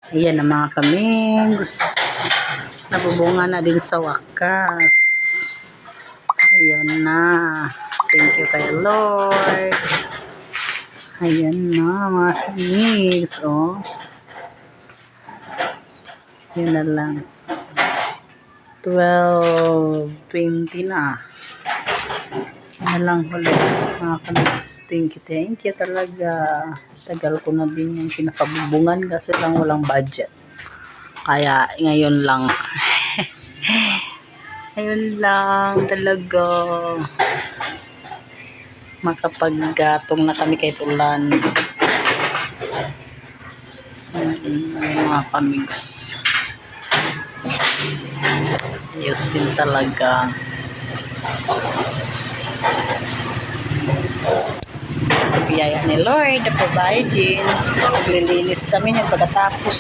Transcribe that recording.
Ayan na mga kamigs. Nabubunga na din sa wakas. Ayan na. Thank you kay Lord. Ayan na mga kamigs. Oh. Yun na lang. 12:20 na. Yan na lang ulit mga kamigs. Thank you talaga. Tagal ko na din yung pinakabubungan kasi lang walang budget. Kaya ngayon lang. Ngayon lang talaga. Makapaggatong na kami kahit ulan. Mga kamigs. Yusin talaga. Sa biyaya ni Lord, na providing. Naglilinis kami pagkatapos.